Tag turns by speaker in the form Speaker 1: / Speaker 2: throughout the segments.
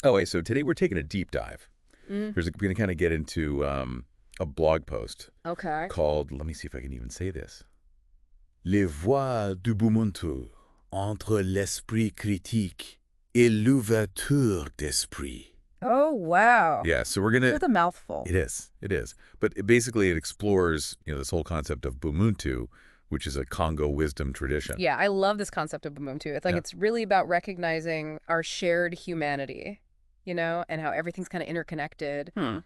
Speaker 1: Oh, wait, so today we're taking a deep dive.
Speaker 2: Mm,
Speaker 1: We're going to kind of get into a blog post
Speaker 2: okay.
Speaker 1: called, let me see if I can even say this, Les voies du Bumuntu entre l'esprit critique et l'ouverture d'esprit.
Speaker 2: Oh, wow.
Speaker 1: Yeah, so we're going
Speaker 2: It's
Speaker 1: to,
Speaker 2: with a mouthful.
Speaker 1: it is. But basically it explores, this whole concept of Bumuntu, which is a Congo wisdom tradition.
Speaker 2: Yeah, I love this concept of Ubuntu. It's like
Speaker 1: Yeah.
Speaker 2: it's really about recognizing our shared humanity, and how everything's kind of interconnected.
Speaker 1: Hmm.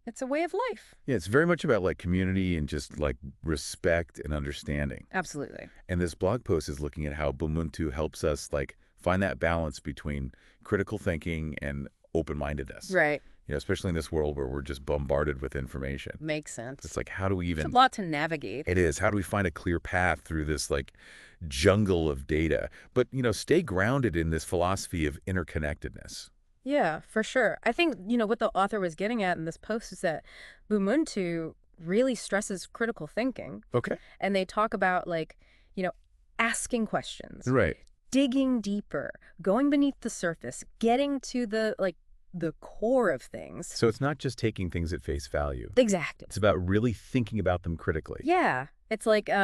Speaker 2: It's a way of life.
Speaker 1: Yeah, it's very much about like community and just like respect and understanding.
Speaker 2: Absolutely.
Speaker 1: And this blog post is looking at how Bumuntu helps us like find that balance between critical thinking and open-mindedness.
Speaker 2: Right.
Speaker 1: Especially in this world where we're just bombarded with information.
Speaker 2: Makes sense.
Speaker 1: It's like, how do we
Speaker 2: It's a
Speaker 1: even...
Speaker 2: lot to navigate.
Speaker 1: It is. How do we find a clear path through this like jungle of data? But, stay grounded in this philosophy of interconnectedness.
Speaker 2: Yeah, for sure. I think, what the author was getting at in this post is that Bumuntu really stresses critical thinking.
Speaker 1: Okay.
Speaker 2: And they talk about asking questions,
Speaker 1: Right.
Speaker 2: digging deeper, going beneath the surface, getting to the core of things.
Speaker 1: So it's not just taking things at face value.
Speaker 2: Exactly.
Speaker 1: It's about really thinking about them critically.
Speaker 2: Yeah. It's like, we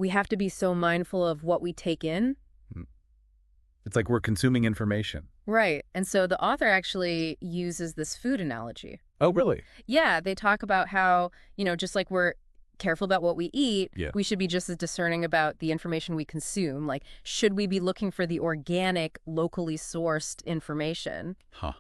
Speaker 2: have to be so mindful of what we take in.
Speaker 1: It's like we're consuming information.
Speaker 2: Right. And so the author actually uses this food analogy.
Speaker 1: Oh, really?
Speaker 2: Yeah, they talk about how, just like we're careful about what we eat,
Speaker 1: Yeah.
Speaker 2: we should be just as discerning about the information we consume. Like, should we be looking for the organic, locally sourced information?
Speaker 1: Huh.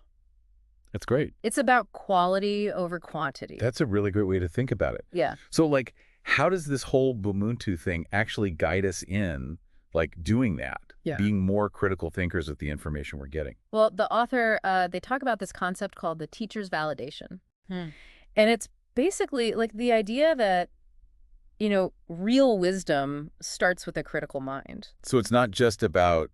Speaker 1: That's great.
Speaker 2: It's about quality over quantity.
Speaker 1: That's a really great way to think about it.
Speaker 2: Yeah.
Speaker 1: So, like, how does this whole Bumuntu thing actually guide us in, like, doing that?
Speaker 2: Yeah.
Speaker 1: Being more critical thinkers with the information we're getting.
Speaker 2: Well, the author, they talk about this concept called the teacher's validation. And it's basically like the idea that, real wisdom starts with a critical mind.
Speaker 1: So it's not just about,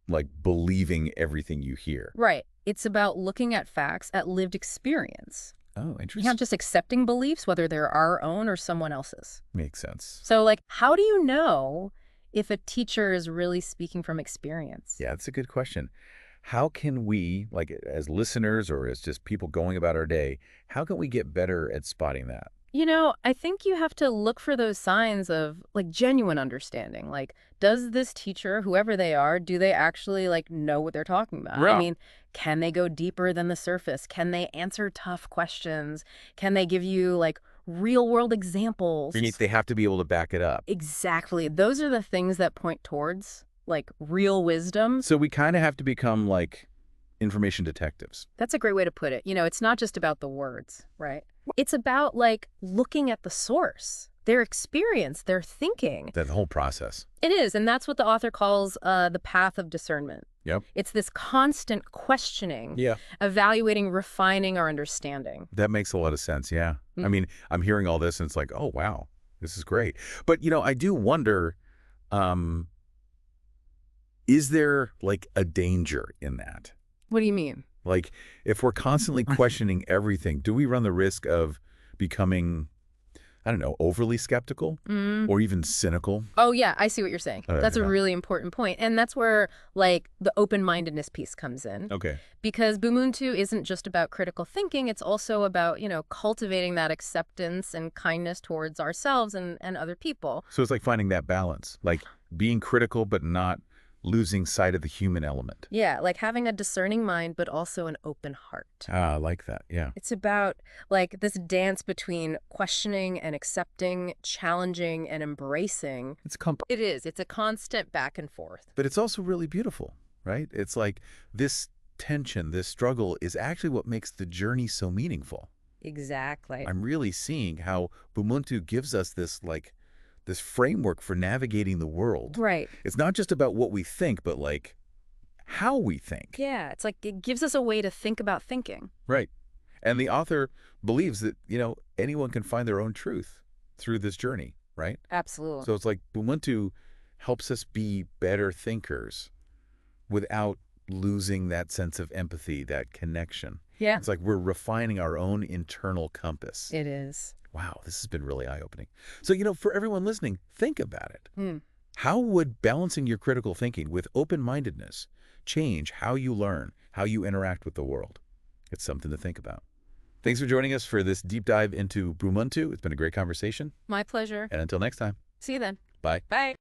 Speaker 1: like, believing everything you hear.
Speaker 2: Right. It's about looking at facts, at lived experience.
Speaker 1: Oh, interesting.
Speaker 2: Not just accepting beliefs, whether they're our own or someone else's.
Speaker 1: Makes sense.
Speaker 2: So, like, how do you know if a teacher is really speaking from experience?
Speaker 1: Yeah, that's a good question. How can we, like, as listeners or as just people going about our day, how can we get better at spotting that?
Speaker 2: I think you have to look for those signs of, like, genuine understanding. Like, does this teacher, whoever they are, do they actually, like, know what they're talking about?
Speaker 1: Right.
Speaker 2: I mean, can they go deeper than the surface? Can they answer tough questions? Can they give you, like, real-world examples?
Speaker 1: They have to be able to back it up.
Speaker 2: Exactly. Those are the things that point towards, like, real wisdom.
Speaker 1: So we kind of have to become, like, information detectives.
Speaker 2: That's a great way to put it. It's not just about the words, right? It's about, like, looking at the source, their experience, their thinking.
Speaker 1: That whole process.
Speaker 2: It is, and that's what the author calls the path of discernment.
Speaker 1: Yep.
Speaker 2: It's this constant questioning,
Speaker 1: Yeah.
Speaker 2: evaluating, refining our understanding.
Speaker 1: That makes a lot of sense, yeah. I mean, I'm hearing all this and it's like, oh, wow, this is great. But, I do wonder, is there, like, a danger in that?
Speaker 2: What do you mean?
Speaker 1: Like, if we're constantly questioning everything, do we run the risk of becoming, I don't know, overly skeptical or even cynical?
Speaker 2: Oh, yeah, I see what you're saying. That's a
Speaker 1: yeah.
Speaker 2: really important point. And that's where, like, the open-mindedness piece comes in.
Speaker 1: Okay.
Speaker 2: Because Bumuntu isn't just about critical thinking. It's also about, cultivating that acceptance and kindness towards ourselves and other people.
Speaker 1: So it's like finding that balance, like being critical but not losing sight of the human element.
Speaker 2: Yeah, like having a discerning mind, but also an open heart.
Speaker 1: Ah, I like that, yeah.
Speaker 2: It's about, like, this dance between questioning and accepting, challenging and embracing. It is. It's a constant back and forth.
Speaker 1: But it's also really beautiful, right? It's like this tension, this struggle is actually what makes the journey so meaningful.
Speaker 2: Exactly.
Speaker 1: I'm really seeing how Bumuntu gives us this, like, this framework for navigating the world.
Speaker 2: Right.
Speaker 1: It's not just about what we think, but, like, how we think.
Speaker 2: Yeah, it's like it gives us a way to think about thinking.
Speaker 1: Right. And the author believes that, anyone can find their own truth through this journey, right?
Speaker 2: Absolutely.
Speaker 1: So it's like Bumuntu helps us be better thinkers without losing that sense of empathy, that connection.
Speaker 2: Yeah.
Speaker 1: It's like we're refining our own internal compass.
Speaker 2: It is.
Speaker 1: Wow, this has been really eye-opening. So, for everyone listening, think about it.
Speaker 2: Hmm.
Speaker 1: How would balancing your critical thinking with open-mindedness change how you learn, how you interact with the world. It's something to think about. Thanks for joining us for this deep dive into Bumuntu. It's been a great conversation.
Speaker 2: My pleasure.
Speaker 1: And until next time.
Speaker 2: See you then.
Speaker 1: Bye.
Speaker 2: Bye.